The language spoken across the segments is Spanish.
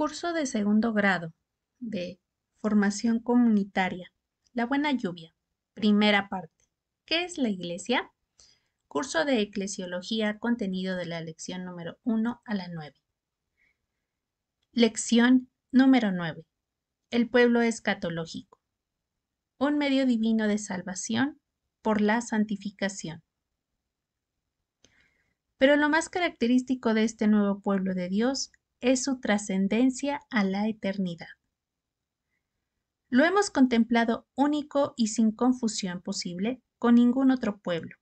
Curso de segundo grado de Formación Comunitaria. La Buena Lluvia. Primera parte. ¿Qué es la Iglesia? Curso de Eclesiología, contenido de la lección número 1 a la 9. Lección número 9. El pueblo escatológico. Un medio divino de salvación por la santificación. Pero lo más característico de este nuevo pueblo de Dios es su trascendencia a la eternidad. Lo hemos contemplado único y sin confusión posible con ningún otro pueblo.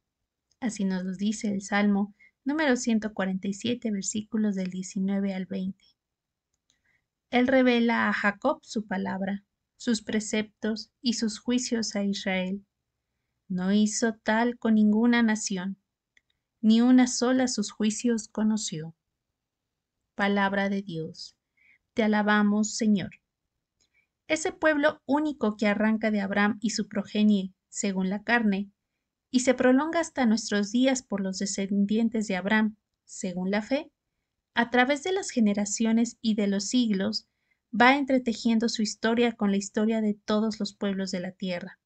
Así nos lo dice el Salmo número 147, versículos del 19 al 20. Él revela a Jacob su palabra, sus preceptos y sus juicios a Israel. No hizo tal con ninguna nación, ni una sola sus juicios conoció. Palabra de Dios. Te alabamos, Señor. Ese pueblo único que arranca de Abraham y su progenie, según la carne, y se prolonga hasta nuestros días por los descendientes de Abraham, según la fe, a través de las generaciones y de los siglos, va entretejiendo su historia con la historia de todos los pueblos de la tierra,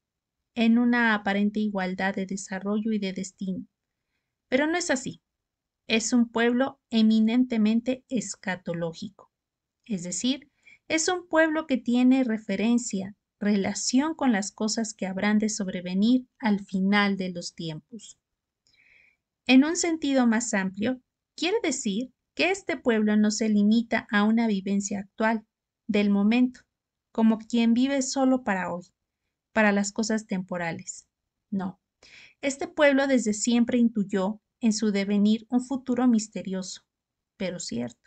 en una aparente igualdad de desarrollo y de destino. Pero no es así. Es un pueblo eminentemente escatológico, es decir, es un pueblo que tiene referencia, relación con las cosas que habrán de sobrevenir al final de los tiempos. En un sentido más amplio, quiere decir que este pueblo no se limita a una vivencia actual, del momento, como quien vive solo para hoy, para las cosas temporales. No, este pueblo desde siempre intuyó en su devenir un futuro misterioso, pero cierto.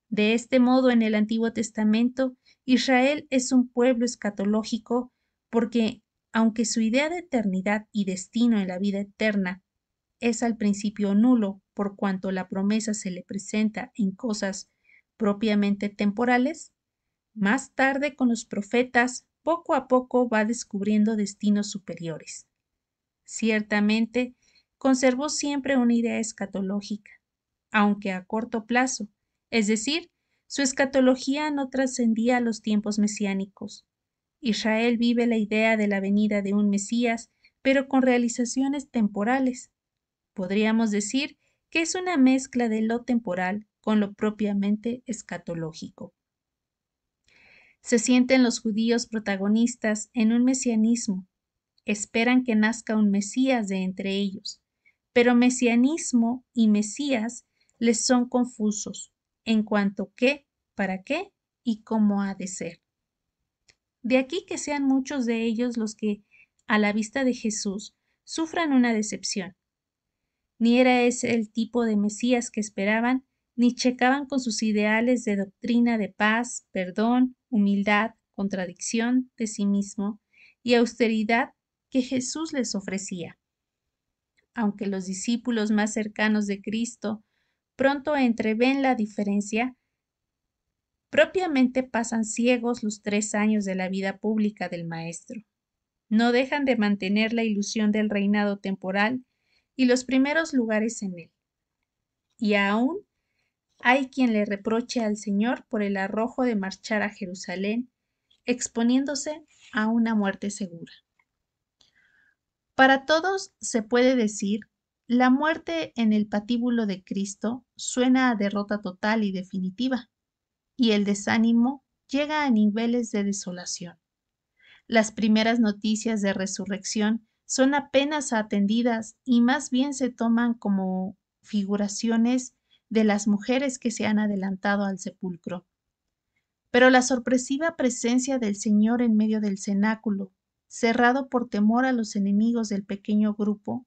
De este modo, en el Antiguo Testamento, Israel es un pueblo escatológico porque, aunque su idea de eternidad y destino en la vida eterna es al principio nulo por cuanto la promesa se le presenta en cosas propiamente temporales, más tarde con los profetas poco a poco va descubriendo destinos superiores. Ciertamente, conservó siempre una idea escatológica, aunque a corto plazo, es decir, su escatología no trascendía los tiempos mesiánicos. Israel vive la idea de la venida de un Mesías, pero con realizaciones temporales. Podríamos decir que es una mezcla de lo temporal con lo propiamente escatológico. Se sienten los judíos protagonistas en un mesianismo. Esperan que nazca un Mesías de entre ellos, pero mesianismo y Mesías les son confusos en cuanto qué, para qué y cómo ha de ser. De aquí que sean muchos de ellos los que, a la vista de Jesús, sufran una decepción. Ni era ese el tipo de Mesías que esperaban, ni checaban con sus ideales de doctrina de paz, perdón, humildad, contradicción de sí mismo y austeridad que Jesús les ofrecía. Aunque los discípulos más cercanos de Cristo pronto entreven la diferencia, propiamente pasan ciegos los 3 años de la vida pública del Maestro. No dejan de mantener la ilusión del reinado temporal y los primeros lugares en él. Y aún hay quien le reproche al Señor por el arrojo de marchar a Jerusalén, exponiéndose a una muerte segura. Para todos se puede decir, la muerte en el patíbulo de Cristo suena a derrota total y definitiva, y el desánimo llega a niveles de desolación. Las primeras noticias de resurrección son apenas atendidas y más bien se toman como figuraciones de las mujeres que se han adelantado al sepulcro. Pero la sorpresiva presencia del Señor en medio del cenáculo, cerrado por temor a los enemigos del pequeño grupo,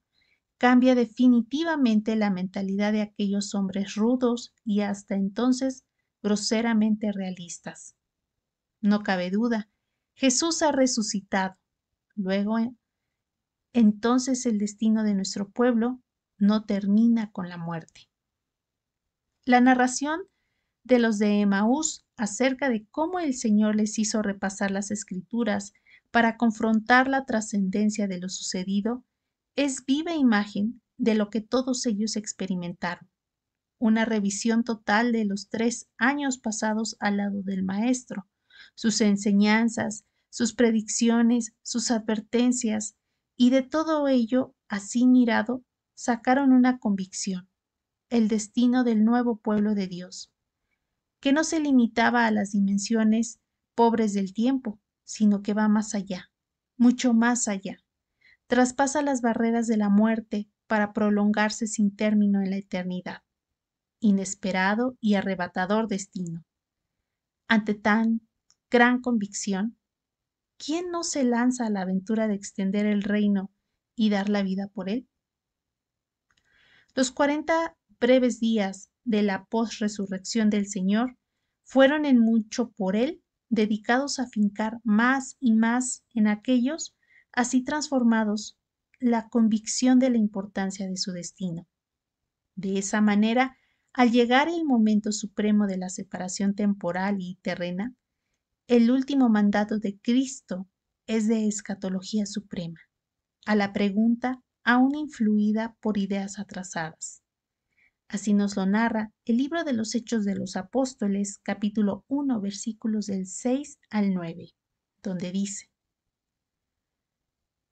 cambia definitivamente la mentalidad de aquellos hombres rudos y hasta entonces groseramente realistas. No cabe duda, Jesús ha resucitado. Luego, entonces el destino de nuestro pueblo no termina con la muerte. La narración de los de Emaús acerca de cómo el Señor les hizo repasar las Escrituras para confrontar la trascendencia de lo sucedido es viva imagen de lo que todos ellos experimentaron. una revisión total de los 3 años pasados al lado del Maestro, sus enseñanzas, sus predicciones, sus advertencias, y de todo ello, así mirado, sacaron una convicción: el destino del nuevo pueblo de Dios, que no se limitaba a las dimensiones pobres del tiempo, sino que va más allá, mucho más allá. Traspasa las barreras de la muerte para prolongarse sin término en la eternidad. Inesperado y arrebatador destino. Ante tan gran convicción, ¿quién no se lanza a la aventura de extender el reino y dar la vida por él? Los 40 breves días de la posresurrección del Señor fueron en mucho por él dedicados a fincar más y más en aquellos así transformados la convicción de la importancia de su destino. De esa manera, al llegar el momento supremo de la separación temporal y terrena, el último mandato de Cristo es de escatología suprema, a la pregunta aún influida por ideas atrasadas. Así nos lo narra el libro de los Hechos de los Apóstoles, capítulo 1, versículos del 6 al 9, donde dice: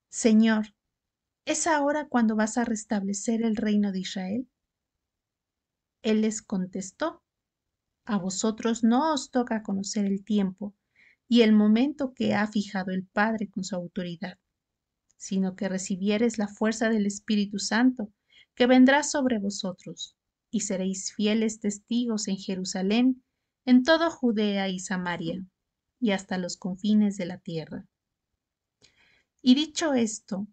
Señor, ¿es ahora cuando vas a restablecer el reino de Israel? Él les contestó: a vosotros no os toca conocer el tiempo y el momento que ha fijado el Padre con su autoridad, sino que recibiereis la fuerza del Espíritu Santo, que vendrá sobre vosotros, y seréis fieles testigos en Jerusalén, en toda Judea y Samaria, y hasta los confines de la tierra. Y dicho esto,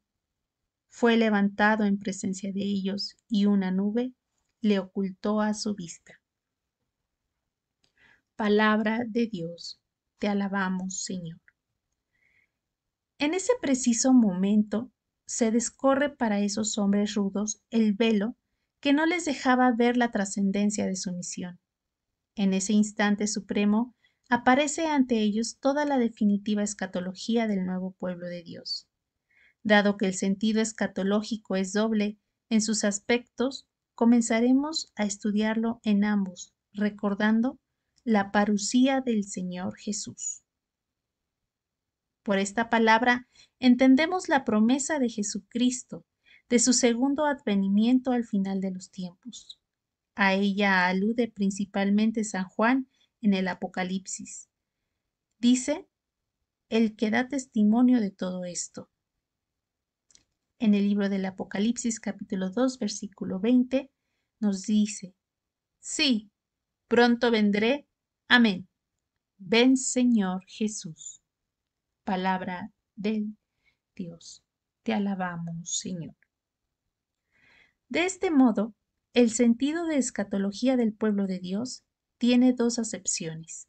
fue levantado en presencia de ellos, y una nube le ocultó a su vista. Palabra de Dios, te alabamos, Señor. En ese preciso momento se descorre para esos hombres rudos el velo que no les dejaba ver la trascendencia de su misión. En ese instante supremo aparece ante ellos toda la definitiva escatología del nuevo pueblo de Dios. Dado que el sentido escatológico es doble en sus aspectos, comenzaremos a estudiarlo en ambos, recordando la parusía del Señor Jesús. Por esta palabra entendemos la promesa de Jesucristo, de su segundo advenimiento al final de los tiempos. A ella alude principalmente San Juan en el Apocalipsis. Dice: el que da testimonio de todo esto. En el libro del Apocalipsis capítulo 2 versículo 20 nos dice: sí, pronto vendré. Amén. Ven, Señor Jesús. Palabra del Dios. Te alabamos, Señor. De este modo, el sentido de escatología del pueblo de Dios tiene dos acepciones.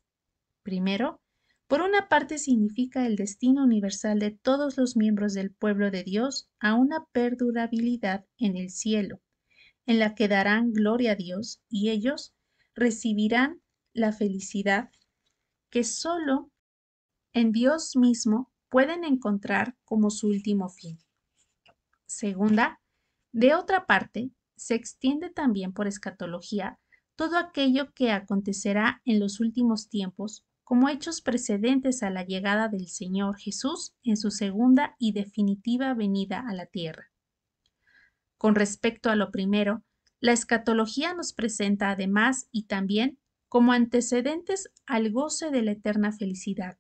Primero, por una parte significa el destino universal de todos los miembros del pueblo de Dios a una perdurabilidad en el cielo, en la que darán gloria a Dios y ellos recibirán la felicidad que solo en Dios mismo pueden encontrar como su último fin. Segunda, de otra parte, se extiende también por escatología todo aquello que acontecerá en los últimos tiempos como hechos precedentes a la llegada del Señor Jesús en su segunda y definitiva venida a la tierra. Con respecto a lo primero, la escatología nos presenta además y también como antecedentes al goce de la eterna felicidad,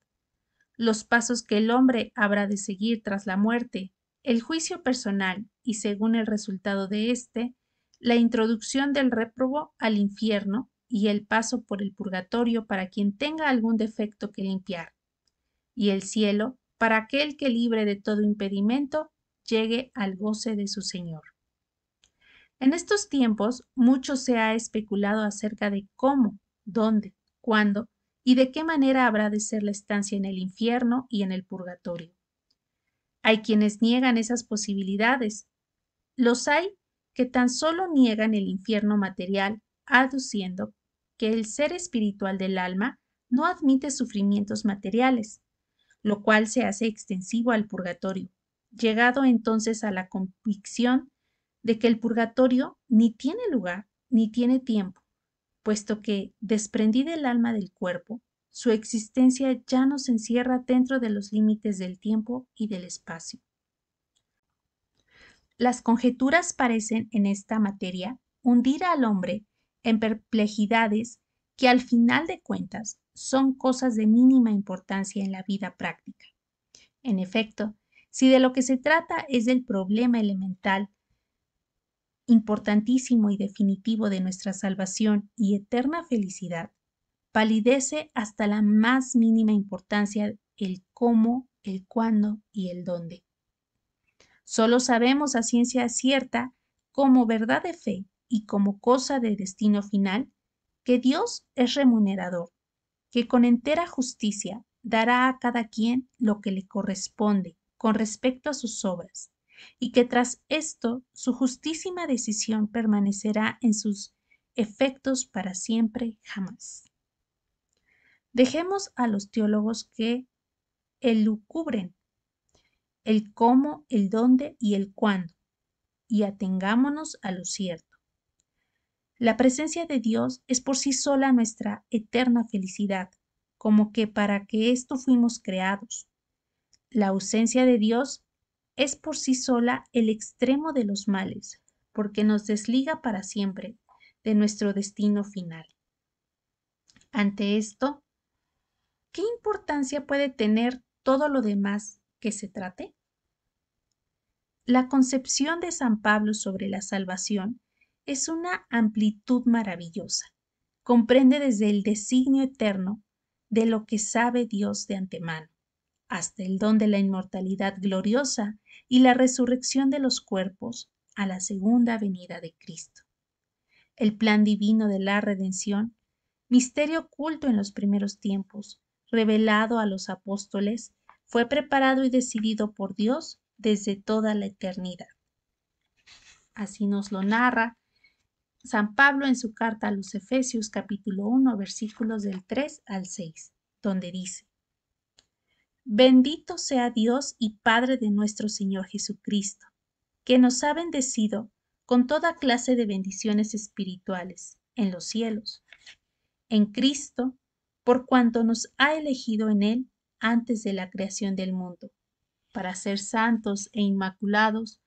los pasos que el hombre habrá de seguir tras la muerte, el juicio personal y, según el resultado de éste, la introducción del réprobo al infierno y el paso por el purgatorio para quien tenga algún defecto que limpiar, y el cielo para aquel que, libre de todo impedimento, llegue al goce de su Señor. En estos tiempos mucho se ha especulado acerca de cómo, dónde, cuándo y de qué manera habrá de ser la estancia en el infierno y en el purgatorio. Hay quienes niegan esas posibilidades. Los hay que tan solo niegan el infierno material, aduciendo que el ser espiritual del alma no admite sufrimientos materiales, lo cual se hace extensivo al purgatorio, llegado entonces a la convicción de que el purgatorio ni tiene lugar ni tiene tiempo, puesto que, desprendida el alma del cuerpo, su existencia ya no se encierra dentro de los límites del tiempo y del espacio. Las conjeturas parecen en esta materia hundir al hombre en perplejidades que al final de cuentas son cosas de mínima importancia en la vida práctica. En efecto, si de lo que se trata es del problema elemental, importantísimo y definitivo de nuestra salvación y eterna felicidad, palidece hasta la más mínima importancia el cómo, el cuándo y el dónde. Solo sabemos a ciencia cierta, como verdad de fe y como cosa de destino final, que Dios es remunerador, que con entera justicia dará a cada quien lo que le corresponde con respecto a sus obras, y que tras esto su justísima decisión permanecerá en sus efectos para siempre jamás. Dejemos a los teólogos que elucubren el cómo, el dónde y el cuándo, y atengámonos a lo cierto. La presencia de Dios es por sí sola nuestra eterna felicidad, como que para que esto fuimos creados. La ausencia de Dios es por sí sola el extremo de los males, porque nos desliga para siempre de nuestro destino final. Ante esto, ¿qué importancia puede tener todo lo demás que se trate? La concepción de San Pablo sobre la salvación es una amplitud maravillosa. Comprende desde el designio eterno de lo que sabe Dios de antemano, hasta el don de la inmortalidad gloriosa y la resurrección de los cuerpos a la segunda venida de Cristo. El plan divino de la redención, misterio oculto en los primeros tiempos, revelado a los apóstoles, fue preparado y decidido por Dios desde toda la eternidad. Así nos lo narra San Pablo en su carta a los Efesios capítulo 1 versículos del 3 al 6, donde dice: Bendito sea Dios y Padre de nuestro Señor Jesucristo, que nos ha bendecido con toda clase de bendiciones espirituales en los cielos, en Cristo, por cuanto nos ha elegido en Él antes de la creación del mundo, para ser santos e inmaculados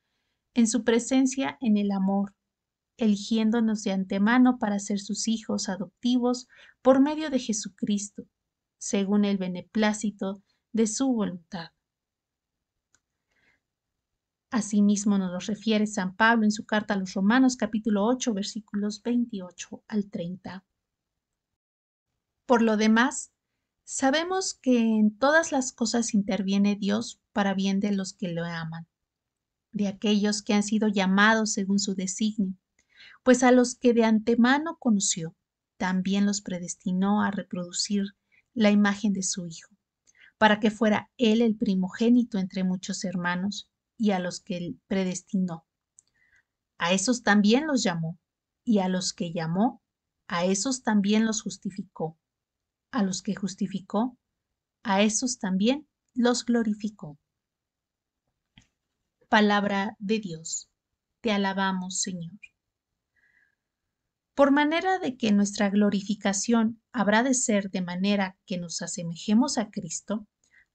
en su presencia en el amor, eligiéndonos de antemano para ser sus hijos adoptivos por medio de Jesucristo, según el beneplácito de su voluntad. Asimismo nos lo refiere San Pablo en su carta a los Romanos capítulo 8 versículos 28 al 30. Por lo demás, sabemos que en todas las cosas interviene Dios para bien de los que lo aman, de aquellos que han sido llamados según su designio, pues a los que de antemano conoció, también los predestinó a reproducir la imagen de su Hijo, para que fuera Él el primogénito entre muchos hermanos, y a los que Él predestinó. A esos también los llamó, y a los que llamó, a esos también los justificó. A los que justificó, a esos también los glorificó. Palabra de Dios. Te alabamos, Señor. Por manera de que nuestra glorificación habrá de ser de manera que nos asemejemos a Cristo,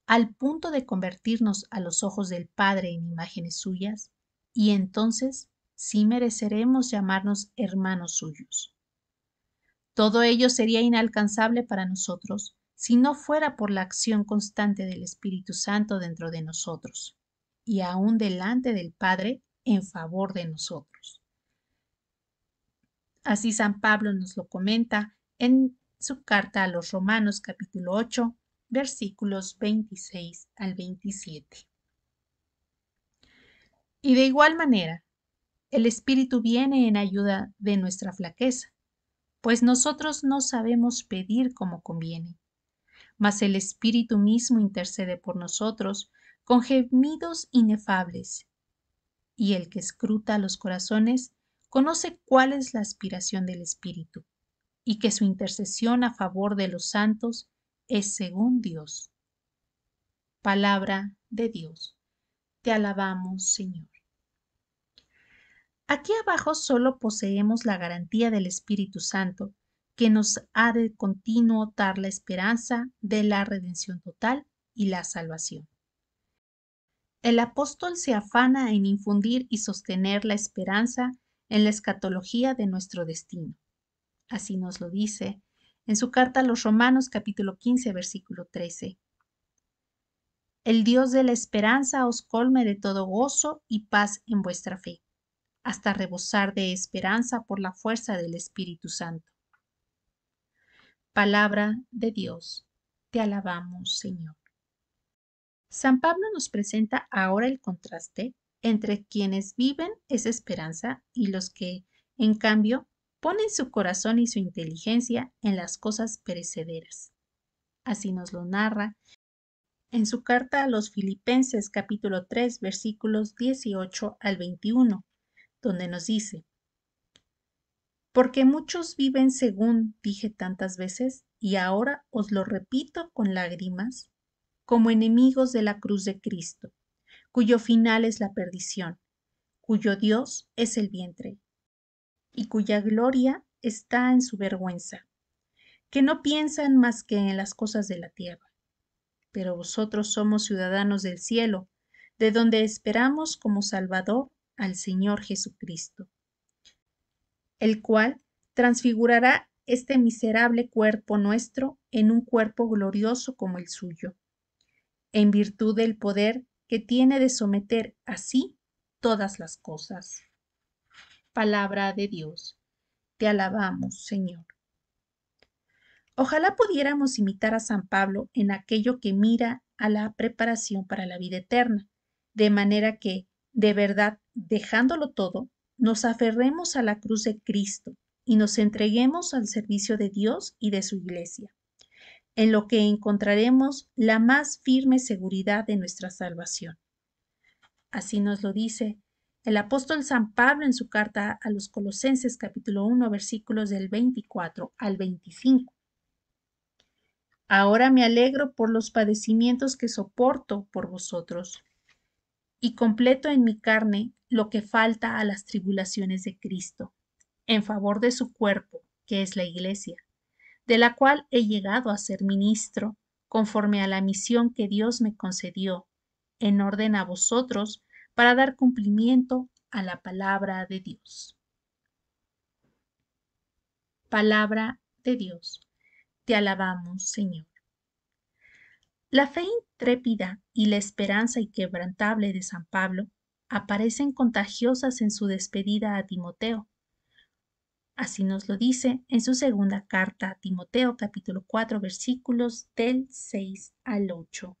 al punto de convertirnos a los ojos del Padre en imágenes suyas, y entonces sí mereceremos llamarnos hermanos suyos. Todo ello sería inalcanzable para nosotros si no fuera por la acción constante del Espíritu Santo dentro de nosotros, y aún delante del Padre en favor de nosotros. Así San Pablo nos lo comenta en su carta a los Romanos capítulo 8, versículos 26 al 27. Y de igual manera, el Espíritu viene en ayuda de nuestra flaqueza, pues nosotros no sabemos pedir como conviene, mas el Espíritu mismo intercede por nosotros con gemidos inefables, y el que escruta los corazones conoce cuál es la aspiración del Espíritu, y que su intercesión a favor de los santos es según Dios. Palabra de Dios. Te alabamos, Señor. Aquí abajo solo poseemos la garantía del Espíritu Santo, que nos ha de continuo dar la esperanza de la redención total y la salvación. El apóstol se afana en infundir y sostener la esperanza en la escatología de nuestro destino. Así nos lo dice en su carta a los Romanos capítulo 15, versículo 13. El Dios de la esperanza os colme de todo gozo y paz en vuestra fe, hasta rebosar de esperanza por la fuerza del Espíritu Santo. Palabra de Dios. Te alabamos, Señor. San Pablo nos presenta ahora el contraste entre quienes viven esa esperanza y los que, en cambio, ponen su corazón y su inteligencia en las cosas perecederas. Así nos lo narra en su carta a los Filipenses capítulo 3 versículos 18 al 21, donde nos dice: Porque muchos viven según dije tantas veces, y ahora os lo repito con lágrimas, como enemigos de la cruz de Cristo, cuyo final es la perdición, cuyo Dios es el vientre, y cuya gloria está en su vergüenza, que no piensan más que en las cosas de la tierra. Pero vosotros somos ciudadanos del cielo, de donde esperamos como Salvador al Señor Jesucristo, el cual transfigurará este miserable cuerpo nuestro en un cuerpo glorioso como el suyo, en virtud del poder que tiene de someter así todas las cosas. Palabra de Dios. Te alabamos, Señor. Ojalá pudiéramos imitar a San Pablo en aquello que mira a la preparación para la vida eterna, de manera que, de verdad, dejándolo todo, nos aferremos a la cruz de Cristo y nos entreguemos al servicio de Dios y de su Iglesia, en lo que encontraremos la más firme seguridad de nuestra salvación. Así nos lo dice el apóstol San Pablo en su carta a los Colosenses capítulo 1 versículos del 24 al 25. Ahora me alegro por los padecimientos que soporto por vosotros, y completo en mi carne lo que falta a las tribulaciones de Cristo, en favor de su cuerpo, que es la Iglesia, de la cual he llegado a ser ministro, conforme a la misión que Dios me concedió, en orden a vosotros, para dar cumplimiento a la palabra de Dios. Palabra de Dios. Te alabamos, Señor. La fe intrépida y la esperanza inquebrantable de San Pablo aparecen contagiosas en su despedida a Timoteo. Así nos lo dice en su segunda carta a Timoteo, capítulo 4, versículos del 6 al 8.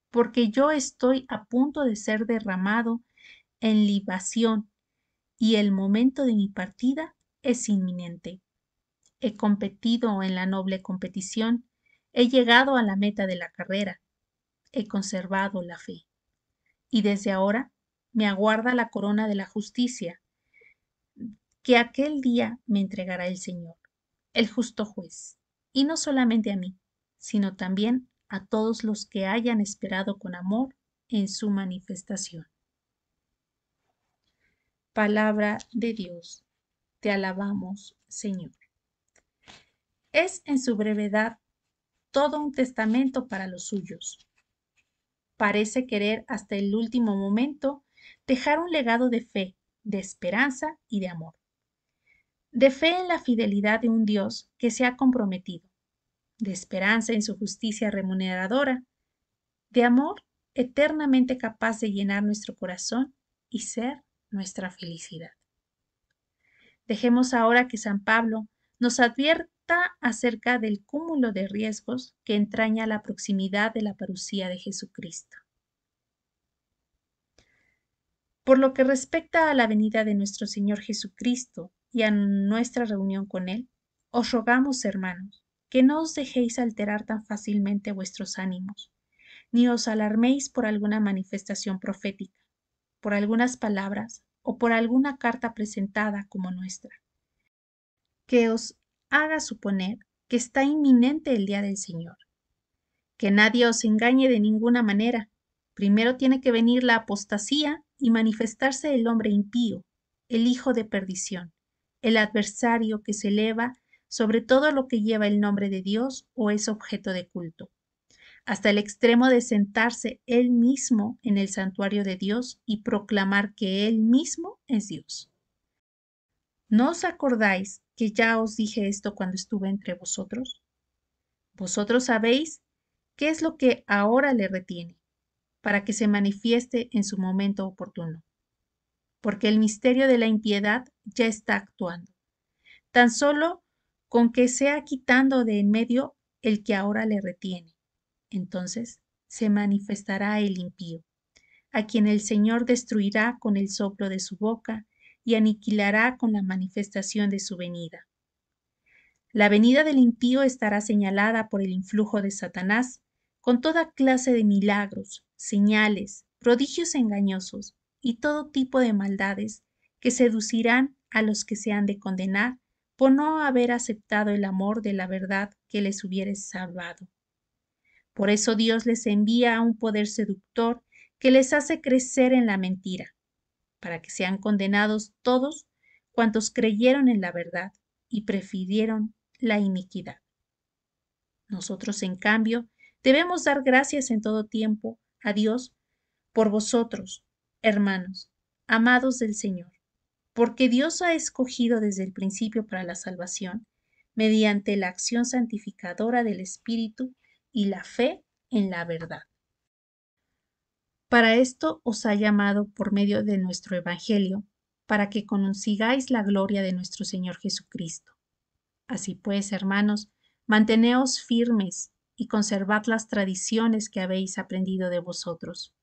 Porque yo estoy a punto de ser derramado en libación, y el momento de mi partida es inminente. He competido en la noble competición, he llegado a la meta de la carrera, he conservado la fe, y desde ahora me aguarda la corona de la justicia, que aquel día me entregará el Señor, el justo juez, y no solamente a mí, sino también a todos los que hayan esperado con amor en su manifestación. Palabra de Dios. Te alabamos, Señor. Es en su brevedad todo un testamento para los suyos. Parece querer hasta el último momento dejar un legado de fe, de esperanza y de amor. De fe en la fidelidad de un Dios que se ha comprometido, de esperanza en su justicia remuneradora, de amor eternamente capaz de llenar nuestro corazón y ser nuestra felicidad. Dejemos ahora que San Pablo nos advierta acerca del cúmulo de riesgos que entraña la proximidad de la parucía de Jesucristo. Por lo que respecta a la venida de nuestro Señor Jesucristo y a nuestra reunión con Él, os rogamos, hermanos, que no os dejéis alterar tan fácilmente vuestros ánimos, ni os alarméis por alguna manifestación profética, por algunas palabras o por alguna carta presentada como nuestra, que os haga suponer que está inminente el día del Señor. Que nadie os engañe de ninguna manera. Primero tiene que venir la apostasía y manifestarse el hombre impío, el hijo de perdición, el adversario que se eleva sobre todo lo que lleva el nombre de Dios o es objeto de culto, hasta el extremo de sentarse él mismo en el santuario de Dios y proclamar que él mismo es Dios. ¿No os acordáis que ya os dije esto cuando estuve entre vosotros? Vosotros sabéis qué es lo que ahora le retiene, para que se manifieste en su momento oportuno. Porque el misterio de la impiedad ya está actuando. Tan solo con que sea quitando de en medio el que ahora le retiene. Entonces se manifestará el impío, a quien el Señor destruirá con el soplo de su boca y aniquilará con la manifestación de su venida. La venida del impío estará señalada por el influjo de Satanás, con toda clase de milagros, señales, prodigios engañosos y todo tipo de maldades que seducirán a los que se han de condenar por no haber aceptado el amor de la verdad que les hubiere salvado. Por eso Dios les envía a un poder seductor que les hace crecer en la mentira, para que sean condenados todos cuantos creyeron en la verdad y prefirieron la iniquidad. Nosotros, en cambio, debemos dar gracias en todo tiempo a Dios por vosotros, hermanos, amados del Señor, porque Dios ha escogido desde el principio para la salvación, mediante la acción santificadora del Espíritu y la fe en la verdad. Para esto os ha llamado por medio de nuestro Evangelio, para que consigáis la gloria de nuestro Señor Jesucristo. Así pues, hermanos, manteneos firmes y conservad las tradiciones que habéis aprendido de vosotros,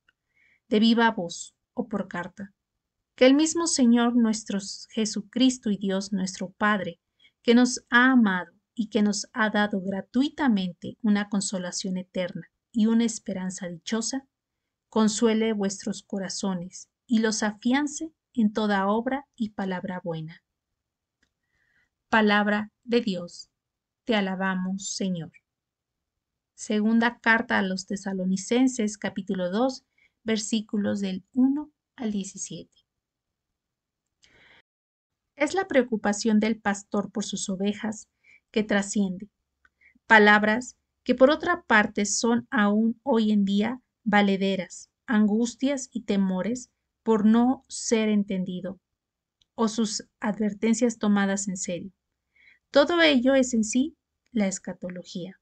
de viva voz o por carta. Que el mismo Señor nuestro Jesucristo y Dios nuestro Padre, que nos ha amado y que nos ha dado gratuitamente una consolación eterna y una esperanza dichosa, consuele vuestros corazones y los afiance en toda obra y palabra buena. Palabra de Dios. Te alabamos, Señor. Segunda carta a los Tesalonicenses, capítulo 2, versículos del 1 al 17. Es la preocupación del pastor por sus ovejas que trasciende. Palabras que por otra parte son aún hoy en día valederas, angustias y temores por no ser entendido, o sus advertencias tomadas en serio. Todo ello es en sí la escatología.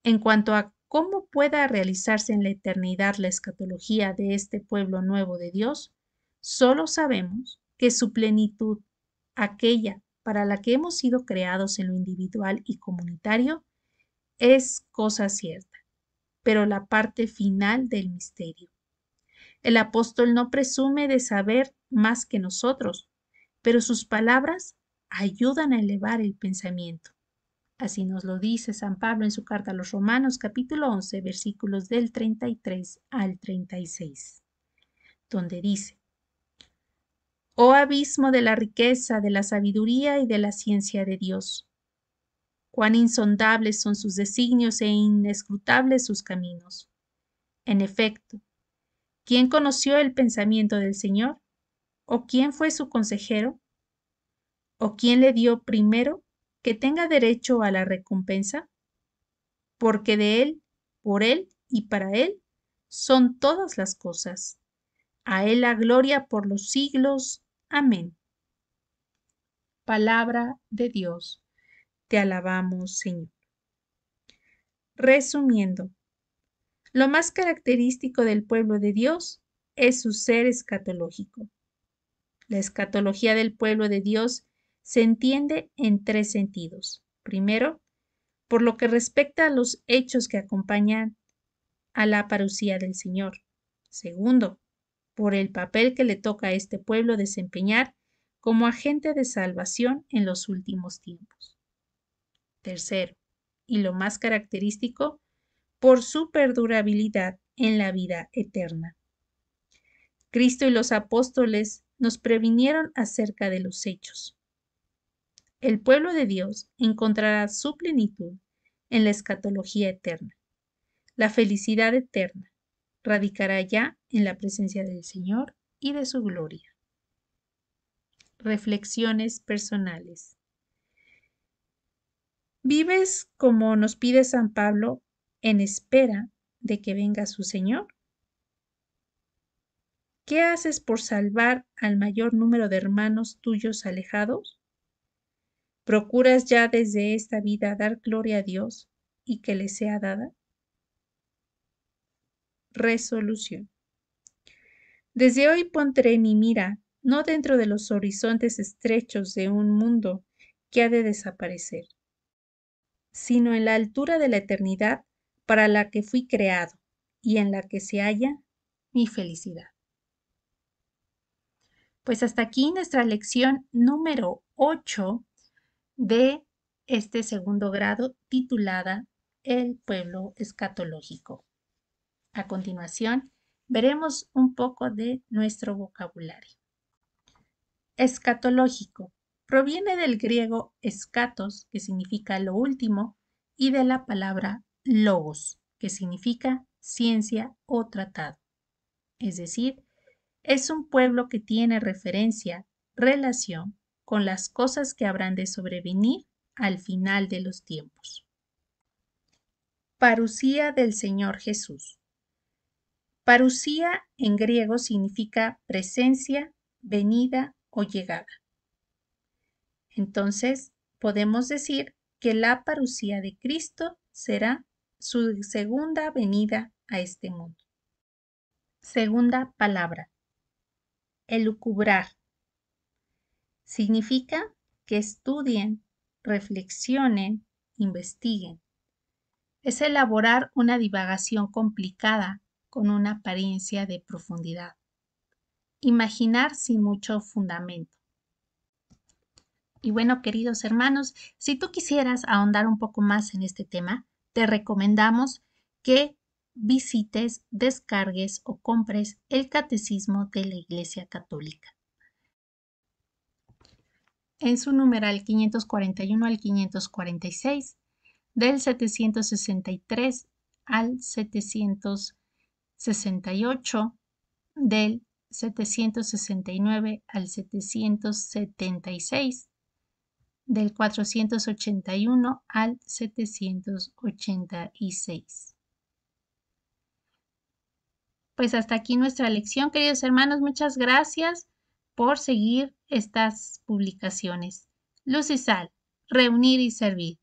En cuanto a cómo pueda realizarse en la eternidad la escatología de este pueblo nuevo de Dios, solo sabemos que su plenitud, aquella para la que hemos sido creados en lo individual y comunitario, es cosa cierta, pero la parte final del misterio. El apóstol no presume de saber más que nosotros, pero sus palabras ayudan a elevar el pensamiento. Así nos lo dice San Pablo en su carta a los Romanos, capítulo 11, versículos del 33 al 36, donde dice: Oh abismo de la riqueza, de la sabiduría y de la ciencia de Dios. Cuán insondables son sus designios e inescrutables sus caminos. En efecto, ¿quién conoció el pensamiento del Señor? ¿O quién fue su consejero? ¿O quién le dio primero que tenga derecho a la recompensa? Porque de Él, por Él y para Él son todas las cosas. A Él la gloria por los siglos. Amén. Palabra de Dios. Te alabamos, Señor. Resumiendo, lo más característico del pueblo de Dios es su ser escatológico. La escatología del pueblo de Dios se entiende en tres sentidos. Primero, por lo que respecta a los hechos que acompañan a la parucía del Señor. Segundo, por el papel que le toca a este pueblo desempeñar como agente de salvación en los últimos tiempos. Tercero, y lo más característico, por su perdurabilidad en la vida eterna. Cristo y los apóstoles nos previnieron acerca de los hechos. El pueblo de Dios encontrará su plenitud en la escatología eterna, la felicidad eterna, radicará ya en la presencia del Señor y de su gloria. Reflexiones personales. ¿Vives como nos pide San Pablo en espera de que venga su Señor? ¿Qué haces por salvar al mayor número de hermanos tuyos alejados? ¿Procuras ya desde esta vida dar gloria a Dios y que le sea dada? Resolución. Desde hoy pondré mi mira no dentro de los horizontes estrechos de un mundo que ha de desaparecer, sino en la altura de la eternidad para la que fui creado y en la que se halla mi felicidad. Pues hasta aquí nuestra lección número 8 de este segundo grado titulada El pueblo escatológico. A continuación, veremos un poco de nuestro vocabulario. Escatológico proviene del griego escatos, que significa lo último, y de la palabra logos, que significa ciencia o tratado. Es decir, es un pueblo que tiene referencia, relación con las cosas que habrán de sobrevenir al final de los tiempos. Parusía del Señor Jesús. Parusía en griego significa presencia, venida o llegada. Entonces, podemos decir que la parusía de Cristo será su segunda venida a este mundo. Segunda palabra, elucubrar. Significa que estudien, reflexionen, investiguen. Es elaborar una divagación complicada con una apariencia de profundidad. Imaginar sin mucho fundamento. Y bueno, queridos hermanos, si tú quisieras ahondar un poco más en este tema, te recomendamos que visites, descargues o compres el Catecismo de la Iglesia Católica. En su numeral 541 al 546, del 763 al 768, del 769 al 776, del 481 al 786. Pues hasta aquí nuestra lección, queridos hermanos. Muchas gracias por seguir estas publicaciones. Luz y Sal, reunir y servir.